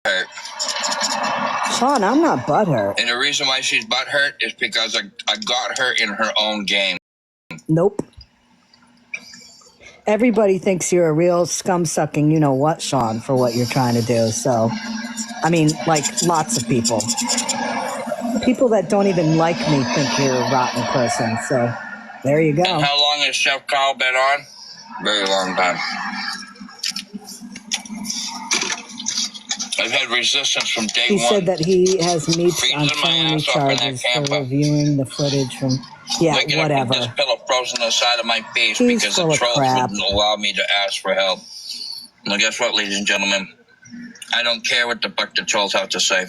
hurt. Shaun, I'm not butthurt. And the reason why she's butthurt is because I got her in her own game. Nope. Everybody thinks you're a real scum-sucking you-know-what, Shaun, for what you're trying to do. So, I mean, like, lots of people. People that don't even like me think you're a rotten person. So, there you go. And how long has Chef Carl been on? Very long time. I've had resistance from day one. He said that he has meets on felony charges for reviewing the footage from... Yeah, whatever. This pillow frozen on the side of my face He's because the trolls wouldn't allow me to ask for help. Well, guess what, ladies and gentlemen? I don't care what the fuck the trolls have to say.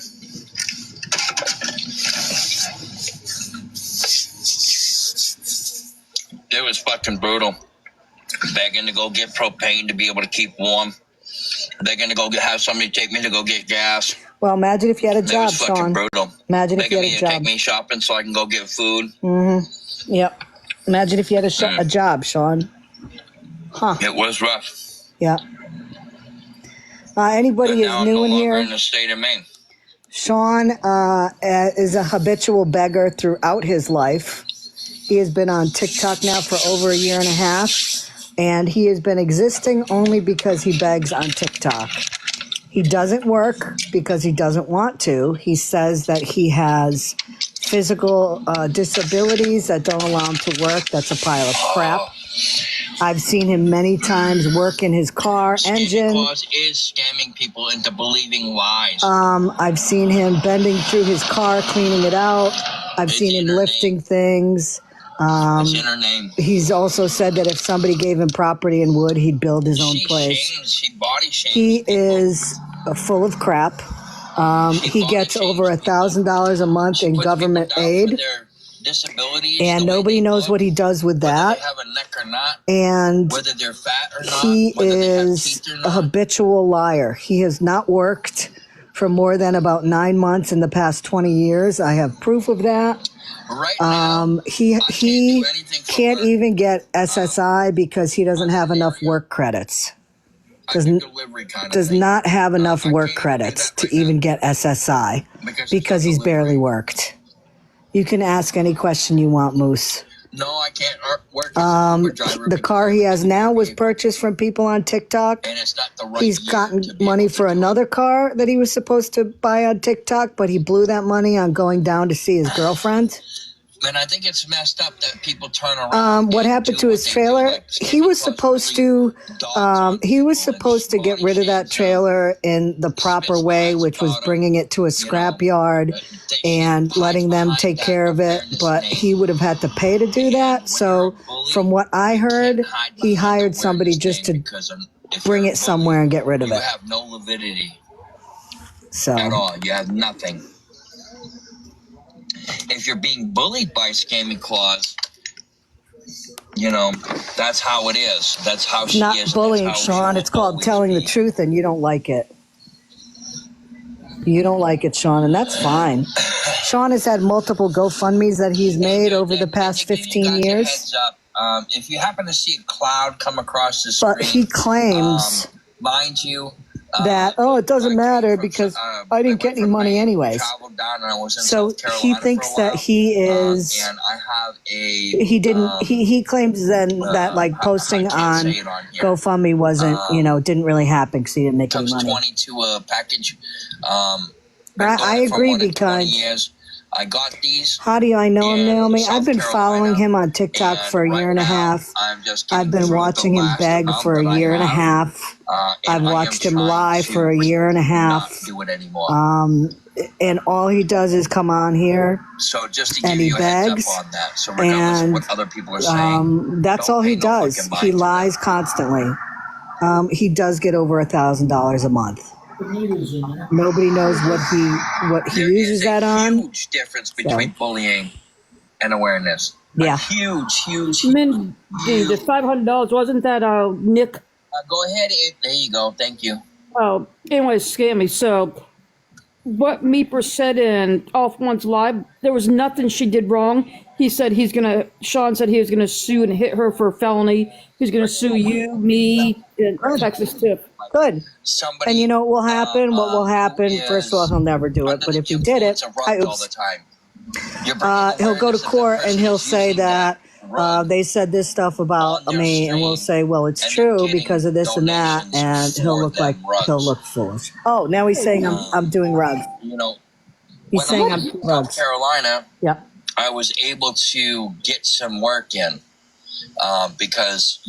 It was fucking brutal. Begging to go get propane to be able to keep warm. Begging to go have somebody take me to go get gas. Well, imagine if you had a job, Shaun. It was fucking brutal. Imagine if you had a job. Take me shopping so I can go get food. Mm-hmm. Yep. Imagine if you had a job, Shaun. Huh. It was rough. Yeah. Anybody is new in here? In the state of Maine. Shaun is a habitual beggar throughout his life. He has been on TikTok now for over a year and a half, and he has been existing only because he begs on TikTok. He doesn't work because he doesn't want to. He says that he has physical disabilities that don't allow him to work. That's a pile of crap. I've seen him many times work in his car engine. Claus is scamming people into believing lies. I've seen him bending through his car, cleaning it out. I've seen him lifting things. It's in her name. He's also said that if somebody gave him property in Wood, he'd build his own place. She body shames He people. is full of crap. He gets over $1,000 a month in government aid, and nobody knows what he does with that. Whether they have a neck or not, and whether they're fat or not, he whether they have is teeth or a not. habitual liar. He has not worked for more than about 9 months in the past 20 years. I have proof of that. Right now, he can't even get SSI because he doesn't have enough work credits. Does not have enough work credits to even get SSI because he's barely worked. You can ask any question you want, Moose. No, I can't work. The car he has now was purchased from people on TikTok. And it's not the right He's gotten money for another car that he was supposed to buy on TikTok, but he blew that money on going down to see his girlfriend. And I think it's messed up that people turn around. What happened to his trailer? He was supposed to get rid of that trailer in the proper way, which was bringing it to a scrapyard and letting them take care of it. But he would have had to pay to do that. So from what I heard, he hired somebody just to bring it somewhere and get rid of it. You have no lividity So at all. You have nothing. If you're being bullied by Scamming Claus, that's how it is. That's how she is. Not bullying, Shaun. It's called telling the truth, and you don't like it. You don't like it, Shaun, and that's fine. Shaun has had multiple GoFundMes that he's made over the past 15 years. Heads up. If you happen to see a cloud come across the screen, but he claims, mind you, that, it doesn't matter because I didn't get any money anyways. So he thinks that he is, and I have he didn't, he claims then that like posting on GoFundMe wasn't, didn't really happen because he didn't make any money. 20 to a package. I agree because I got these. How do I know him, Naomi? I've been following him on TikTok for a year and a half. I've been watching him beg for a year and a half. I've watched him lie for a year and a half. And all he does is come on here and he begs. And what other people are saying, that's all he does. He lies constantly. He does get over $1,000 a month. Nobody knows what he uses that on. There's a huge difference between bullying and awareness. Yeah. Huge. The $500 wasn't that Nick? Go ahead. There you go. Thank you. Oh, anyway, Scammy. So, what Meeper said in Off One's Live, there was nothing she did wrong. Shaun said he was gonna sue and hit her for a felony. He's gonna sue you, me, and Texas too. Good. somebody. And you know what will happen? What will happen? who First of all, is he'll never do it. under But the if he did it, influence of drugs all the time. You're he'll go to awareness that court and person he'll is say using that drug they said this stuff about on their me, and we'll stream, say, well, it's and they're true getting because of this and that, donations and he'll for look like them he'll rugs. look foolish. Oh, now he's saying I'm doing rugs. You know, He's when I saying was I'm in doing South rugs. Carolina, Yep. I was able to get some work in because,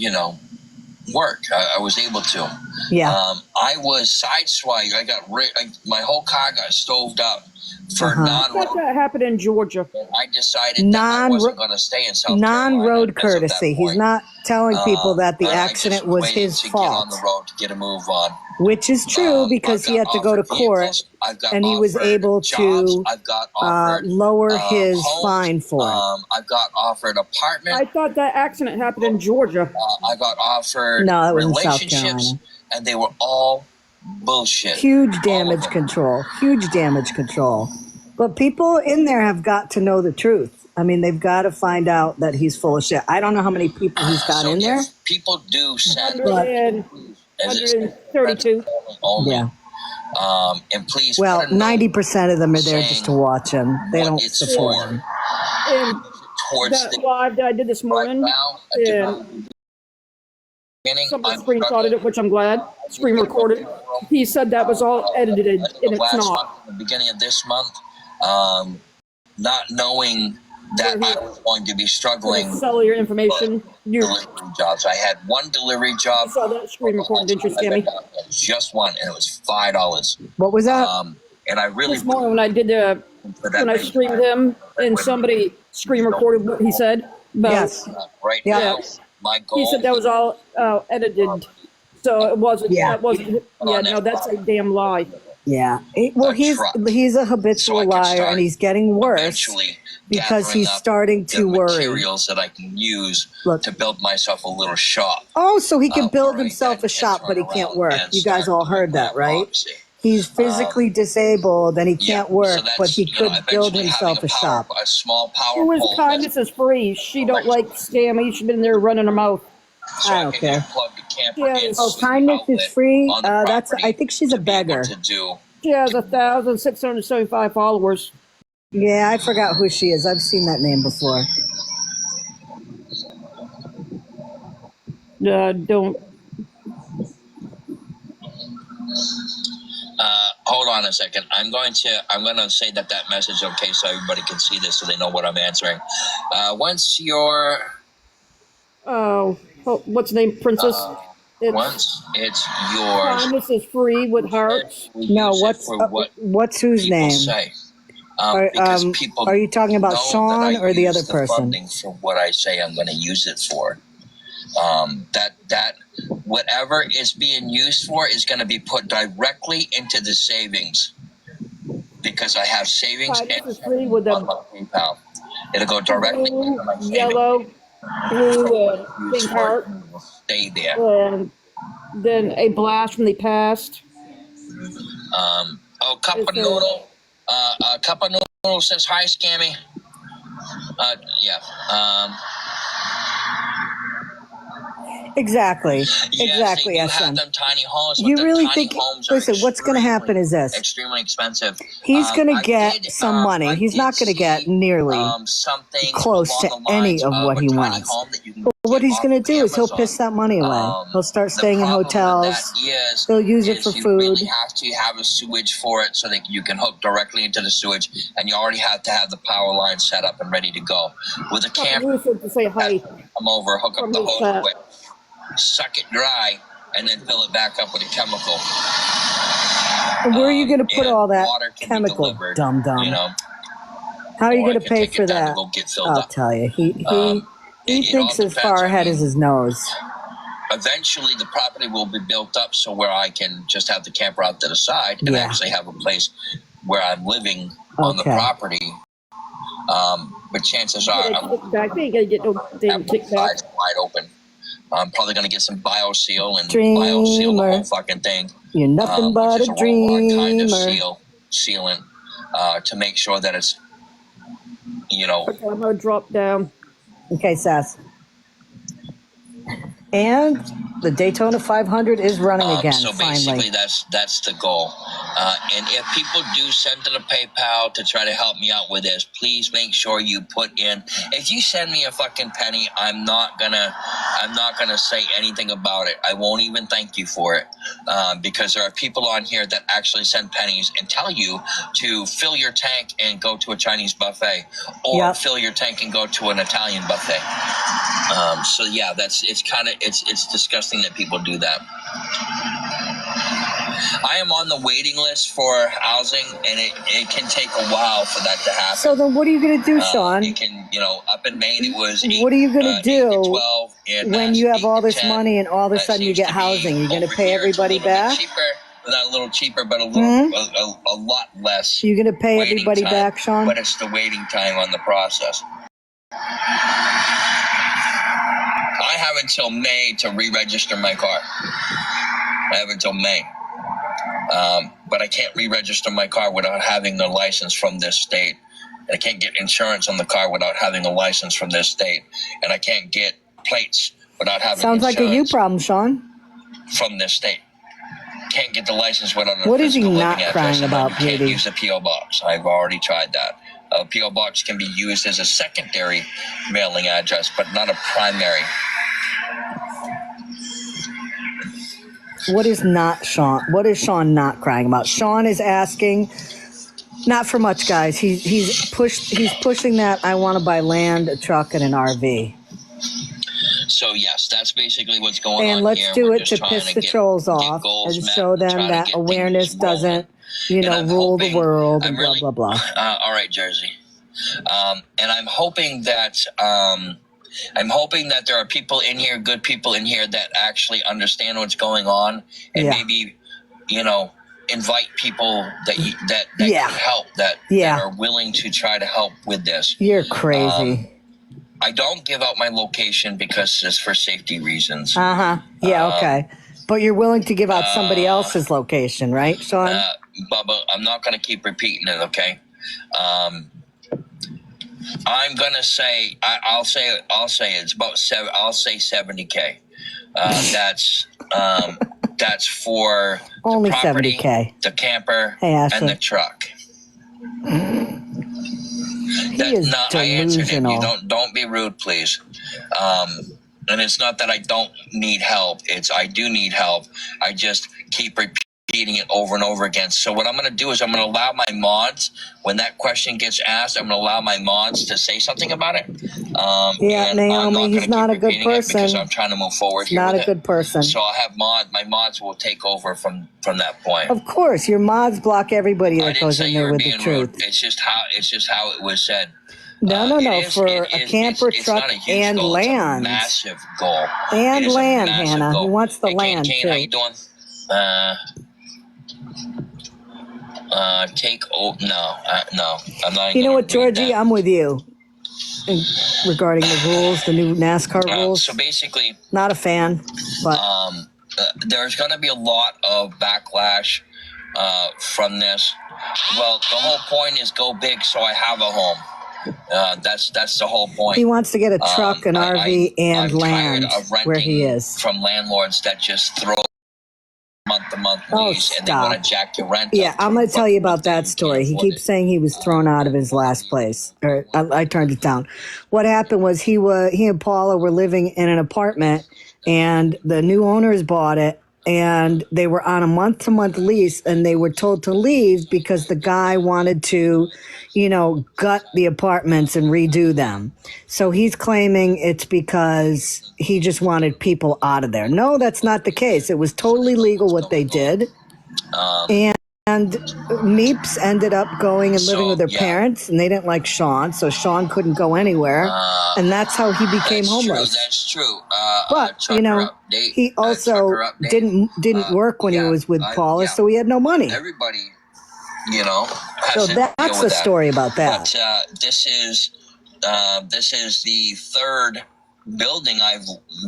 work. I was able to. Yeah. I was sideswiped. My whole car got stoved up for I thought that happened in Georgia. I decided that I wasn't going to stay in South Carolina. Non-road courtesy. He's not telling people that the and accident I just was waited his to get on fault, the road to get a move on. which is true because he had to go to court, and he was able to I've got offered lower his homes. fine for it. I've got offered apartment. I thought that accident happened in Georgia. I got offered No, it was in South relationships, Carolina. and they were all bullshit. Huge damage control. Huge damage control. But people in there have got to know the truth. I mean, they've got to find out that he's full of shit. I don't know how many people he's got in there. People do send 132. only. Yeah. And please. Well, 90% of them are there just to watch him. They don't it's support for. him. And Towards that live that I did this morning, now, and someone screenshotted it, which I'm glad. Screen recorded. He said that was all edited, and it's not. The beginning of this month, not knowing that I was going to be struggling. Sell your information. Delivery jobs. I had one delivery job. I saw that screen recorded. Didn't you, Scammy? Just one, and it was $5. What was that? And I really This morning when I did when I streamed him, and somebody screen recorded what he said. But Yes. Right Yeah. now, my goal. he said that was all edited, so it wasn't. Yeah. That wasn't. Yeah, no, that's a damn lie. Yeah. Well, he's a habitual liar, and he's getting worse because he's starting to worry. Materials that I can use to build myself a little shop. Oh, so he can build himself a shop, but he can't work. You guys all heard that, right? He's physically disabled and he can't work, but he could build himself a shop. A small power Who is pole. kindness is free. She don't like Scammy. She's been there running her mouth. So I don't care. Plug the camper in, Oh, kindness is free. That's. I think she's a beggar. She has 1,675 followers. Yeah, I forgot who she is. I've seen that name before. Don't. Hold on a second. I'm going to say that message okay so everybody can see this so they know what I'm answering. Once your what's the name? Princess. Once it's yours. Kindness is free with hearts. No, what's whose name? Say. Are you talking about Shaun or the other person? For what I say, I'm going to use it for. That whatever is being used for is going to be put directly into the savings because I have savings Kindness and is free with on my PayPal. It'll go directly into my savings. Yellow, blue, pink heart, stay there. and then a blast from the past. Cup of noodle. Cup of noodle says hi, Scammy. Yeah. Exactly. Exactly, you SM. have them tiny homes. You really think? Listen, what's going to happen is this: extremely expensive. he's going to get some money. He's not going to get nearly close to any of what he wants. But what he's going to do is he'll piss that money away. He'll start staying in hotels. He'll use it for You food. really have to have a sewage for it so that you can hook directly into the sewage, and you already have to have the power line set up and ready to go. With a camera, To say hi. come over, hook up the hose quick, suck it dry, and then fill it back up with a chemical. Where are you going to put all that chemical, dum dum? How are you going to pay for that? I'll tell you. He thinks as far ahead as his nose. Eventually, the property will be built up so where I can just have the camper out to the side and actually have a place where I'm living on the property. But chances are, I'm going to get no damn kickback. Wide open. I'm probably going to get some BioSeal and BioSeal the whole fucking thing. You're nothing but a dreamer. Kind of sealant to make sure that it's, Okay, I'm going to drop down. Okay, Sass. And The Daytona 500 is running again, so basically, that's the goal. And if people do send to the PayPal to try to help me out with this, please make sure you put in. If you send me a fucking penny, I'm not gonna say anything about it. I won't even thank you for it, because there are people on here that actually send pennies and tell you to fill your tank and go to a Chinese buffet, or fill your tank and go to an Italian buffet. So yeah, it's disgusting that people do that. I am on the waiting list for housing, and it can take a while for that to happen. So then what are you going to do, Shaun? It can, up in Maine it was 8, what are you going to do 12, when you have all this money and all of a sudden you get housing? You're going to pay everybody back? Not a little cheaper, but a lot less. You're going to pay everybody back, Shaun? But it's the waiting time on the process. I have until May to re-register my car. I have until May. But I can't re-register my car without having a license from this state. And I can't get insurance on the car without having a license from this state. And I can't get plates without having Sounds like a you problem, Shaun. From this state. Can't get the license without a What is he physical not living crying address, about, and you can't Beauty? use the P.O. box. I've already tried that. A P.O. box can be used as a secondary mailing address, but not a primary. What is Shaun not crying about? Shaun is asking, not for much, guys. He's pushing that I want to buy land, a truck, and an RV. So yes, that's basically what's going on here. And let's do it to piss the trolls off and show them that awareness doesn't, rule the world and blah, blah, blah. All right, Jersey. And I'm hoping that there are people in here, good people in here, that actually understand what's going on, and maybe, invite people that can help, that are willing to try to help with this. You're crazy. I don't give out my location because it's for safety reasons. Yeah, okay. But you're willing to give out somebody else's location, right, Shaun? Bubba, I'm not going to keep repeating it, okay? I'm going to say, I'll say it's about I'll say 70K. That's for only the property, 70K. the camper, and the truck. That's not, I answered it. You don't be rude, please. And it's not that I don't need help. It's I do need help. I just keep repeating it over and over again. So what I'm going to do is I'm going to allow my mods, when that question gets asked, I'm going to allow my mods to say something about it. Naomi, he's not a good person. Because I'm trying to move forward here. Not a good person. So I'll have my mods will take over from that point. Of course, your mods block everybody that goes in there with the truth. Rude. It's just how it was said. No. For a camper, truck, and land. It's a massive goal. And land, Hannah. He wants the land, Kane, too. how you doing? No, I'm not. You know what, Georgie? I'm with you regarding the rules, the new NASCAR rules. So basically, not a fan, but there's going to be a lot of backlash from this. Well, the whole point is go big, so I have a home. That's the whole point. He wants to get a truck, an RV, and I'm land tired of renting where he is. From landlords that just throw month-to-month lease and they stop. want to jack your rent. Yeah, I'm going to tell you about that story. He keeps saying he was thrown out of his last place. Or I turned it down. What happened was he and Paula were living in an apartment, and the new owners bought it. And they were on a month-to-month lease, and they were told to leave because the guy wanted to, gut the apartments and redo them. So he's claiming it's because he just wanted people out of there. No, that's not the case. It was totally legal what they did. And Meeps ended up going and living with their parents, and they didn't like Shaun, so Shaun couldn't go anywhere, and that's how he became homeless. That's true. But he also didn't work when he was with Paula, so he had no money. Everybody, has so that's the story about that. But this is the third building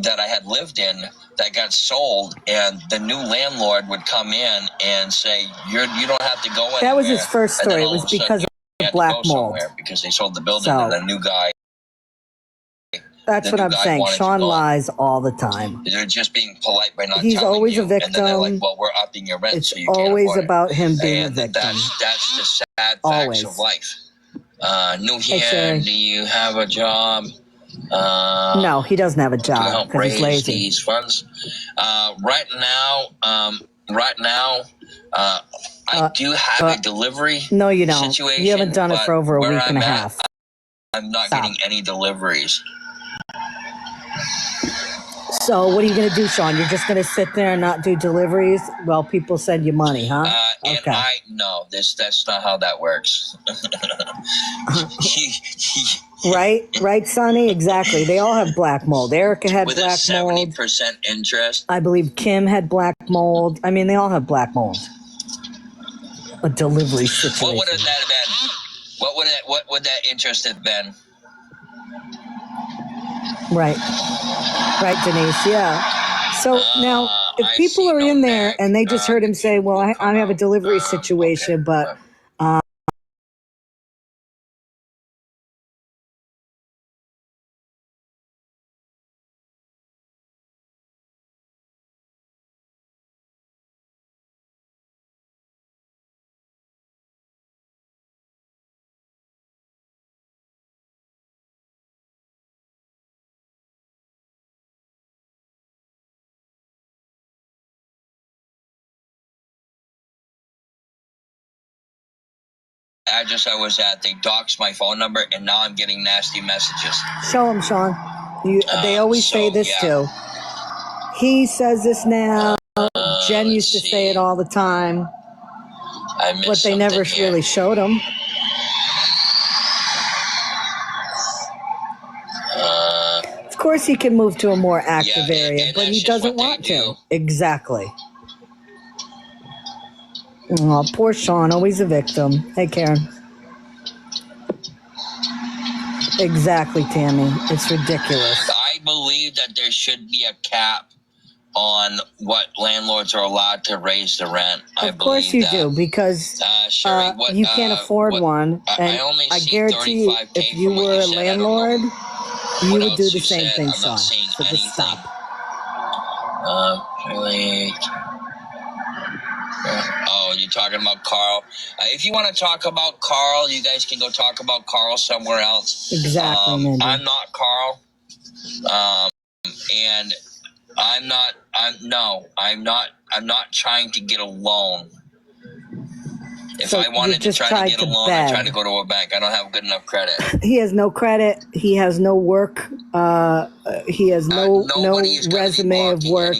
that I had lived in that got sold, and the new landlord would come in and say, you don't have to go anywhere. That was his first story. It was because of black mold. Because they sold the building to the new guy That's what I'm saying. wanted to Shaun go on. lies all the time. They're just being polite by not He's telling always you. a victim. And then they're like, well, we're upping your rent, It's so you can't always afford about it. him being a And victim. that's the sad Always. facts of life. New Hey, here, Sherry. do you have a job? No, he doesn't have a To job help because he's raise lazy. these funds. Right now, I do have a delivery No, you don't. situation. You haven't done it for over a where week and a I'm at, half. I'm not Stop. getting any deliveries. So what are you going to do, Shaun? You're just going to sit there and not do deliveries while people send you money, huh? And no, that's not how that works. Right, Sonny? Exactly. They all have black mold. Erica had with black a mold. 70% interest. I believe Kim had black mold. I mean, they all have black mold. A delivery situation. What would that have been? What would that interest have been? Right, Denise. Yeah. So now, if people are in there and they just heard him say, "Well, I have a delivery situation," but address I was at, they doxed my phone number, and now I'm getting nasty messages. show them, Shaun. They always say this too. He says this now. Jen used to say it all the time, but they never really showed him. Of course, he can move to a more active area, but he doesn't want to. Exactly. Oh, poor Shaun, always a victim. Hey, Karen. Exactly, Tammy. It's ridiculous. I believe that there should be a cap on what landlords are allowed to raise the rent. Of course you do, because Sherry, you can't afford one. And I guarantee you, if you were a landlord, you would do the same thing, Shaun. So just stop. Oh, you're talking about Carl. If you want to talk about Carl, you guys can go talk about Carl somewhere else. Exactly, Mindy. I'm not Carl. And I'm not trying to get a loan. If I wanted to try to get a loan, I try to go to a bank. I don't have good enough credit. He has no credit. He has no work. He has no resume of work.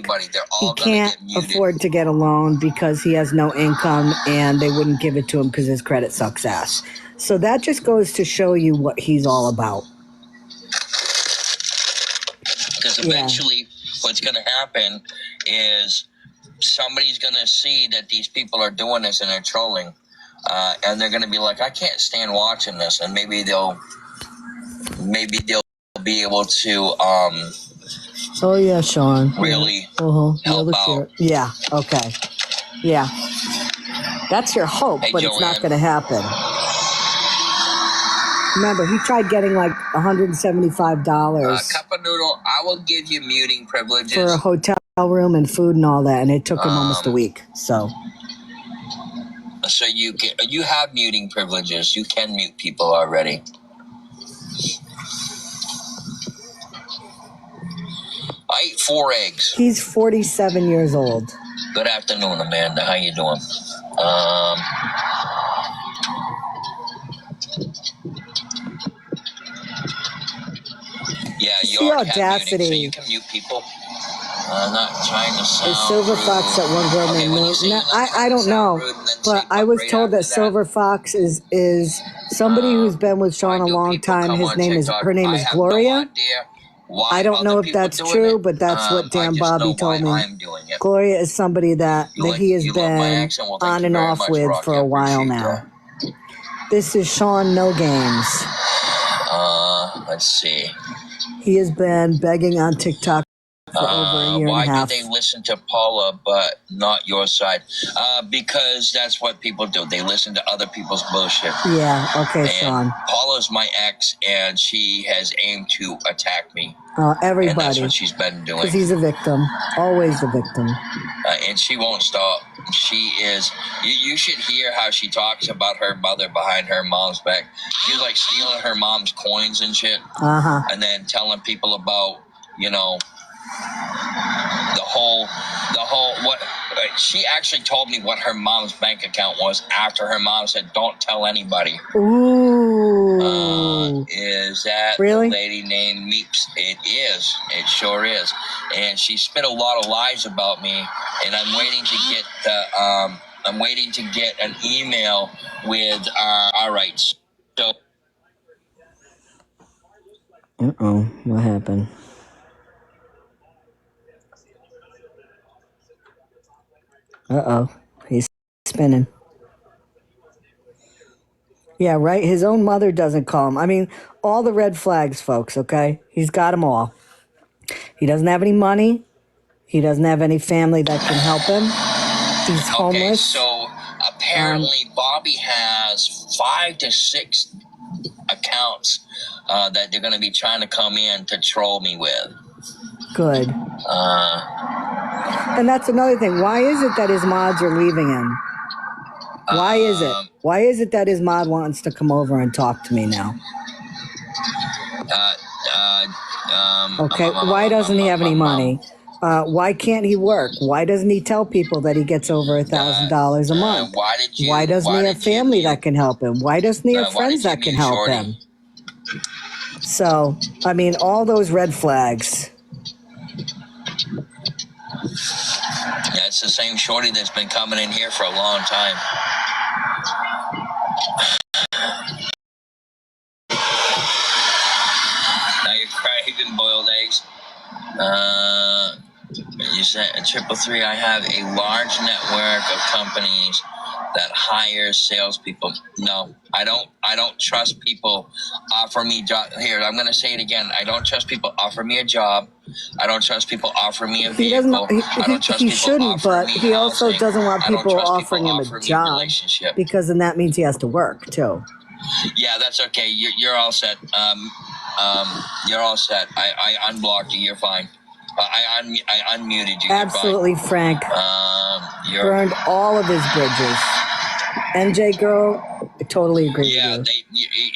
He can't afford to get a loan because he has no income, and they wouldn't give it to him because his credit sucks ass. So that just goes to show you what he's all about. Because eventually what's going to happen is somebody's going to see that these people are doing this and they're trolling. And they're going to be like, I can't stand watching this. And maybe they'll be able to oh yeah, Shaun. Really help out. Yeah, okay. Yeah. That's your hope, but Joanne. It's not going to happen. Remember, he tried getting like $175. Cup of noodle, I will give you muting privileges. For a hotel room and food and all that, and it took him almost a week, So you have muting privileges. You can mute people already. I ate 4 eggs. He's 47 years old. Good afternoon, Amanda. How you doing? Yeah, you already have muting, so you can mute people. I'm not trying to sound Silver Fox at one girl named Moon. I don't know, but I was told that Silver Fox is somebody who's been with Shaun a long time. Her name is Gloria. I don't know if that's true, but that's what Dan Bobby told me. Gloria is somebody that he has been on and off with for a while now. This is Shaun No Games. Let's see. He has been begging on TikTok for over a year and a half. Why do they listen to Paula but not your side? Because that's what people do. They listen to other people's bullshit. Yeah, okay, And Shaun. Paula's my ex, and she has aimed to attack me. Everybody. And that's what she's been doing. Because he's a victim. Always a victim. And she won't stop. She is. You should hear how she talks about her mother behind her mom's back. She's like stealing her mom's coins and shit. And then telling people about, you know, the whole what she actually told me what her mom's bank account was after her mom said don't tell anybody. Ooh. Is that really? The lady named Meeps? It is. It sure is. And she spit a lot of lies about me, and I'm waiting to get I'm waiting to get an email with all right. So what happened? He's spinning. Yeah, right? His own mother doesn't call him. I mean, all the red flags, folks, okay? He's got them all. He doesn't have any money. He doesn't have any family that can help him. He's homeless. Okay, so apparently Bobby has 5 to 6 accounts that they're going to be trying to come in to troll me with. Good. And that's another thing. Why is it that his mods are leaving him? Why is it? Why is it that his mod wants to come over and talk to me now? Okay, why doesn't he have any money? Why can't he work? Why doesn't he tell people that he gets over $1,000 a month? Why doesn't he have family that can help him? Why doesn't he have friends that can help him? So, I mean, all those red flags. Yeah, it's the same shorty that's been coming in here for a long time. Now you're craving boiled eggs. You said 333. I have a large network of companies that hires salespeople. No, I don't trust people offer me job. Here, I'm going to say it again. I don't trust people offer me a job. I don't trust people offer me a vehicle. I don't trust he people shouldn't, but me he also housing. doesn't want people offering him a job relationship. because then that means he has to work too. Yeah, that's okay. You're all set. You're all set. I unblocked you. You're fine. I unmuted you. Absolutely, you're fine. Frank. Burned all of his bridges. NJ girl, I totally agree with you. Yeah,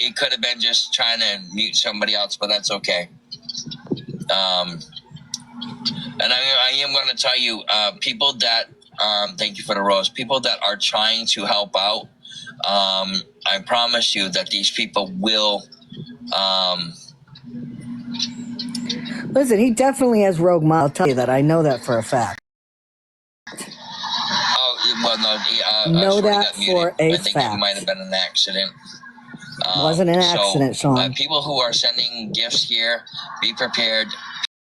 it could have been just trying to mute somebody else, but that's okay. And I am going to tell you, people that thank you for the rose. People that are trying to help out. I promise you that these people will. Listen, he definitely has rogue miles. I'll tell you that. I know that for a fact. Oh, well, no. Know that for a fact. I think it might have been an accident. Wasn't an accident, Shaun. People who are sending gifts here, be prepared.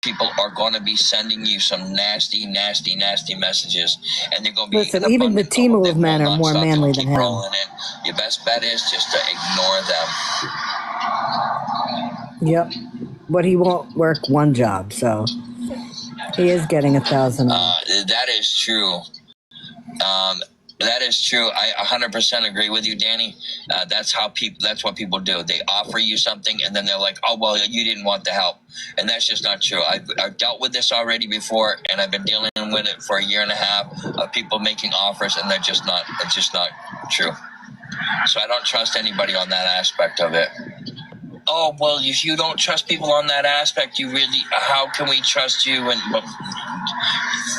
People are going to be sending you some nasty, nasty, nasty messages, and they're going to be. Listen, even the Timu of men are more manly than him. Your best bet is just to ignore them. Yep, but he won't work one job, so he is getting $1,000. That is true. That is true. I 100% agree with you, Danny. That's what people do. They offer you something, and then they're like, "Oh, well, you didn't want the help," and that's just not true. I've dealt with this already before, and I've been dealing with it for a year and a half of people making offers, and it's just not true. So I don't trust anybody on that aspect of it. Oh, well, if you don't trust people on that aspect, how can we trust you? And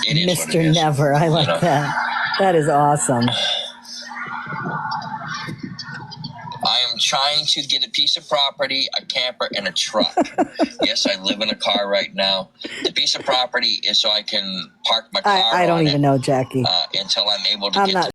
it is Mr. Never, I like that. That is awesome. I am trying to get a piece of property, a camper, and a truck. Yes, I live in a car right now. The piece of property is so I can park my car. I don't even know, Jackie. Until I'm able to get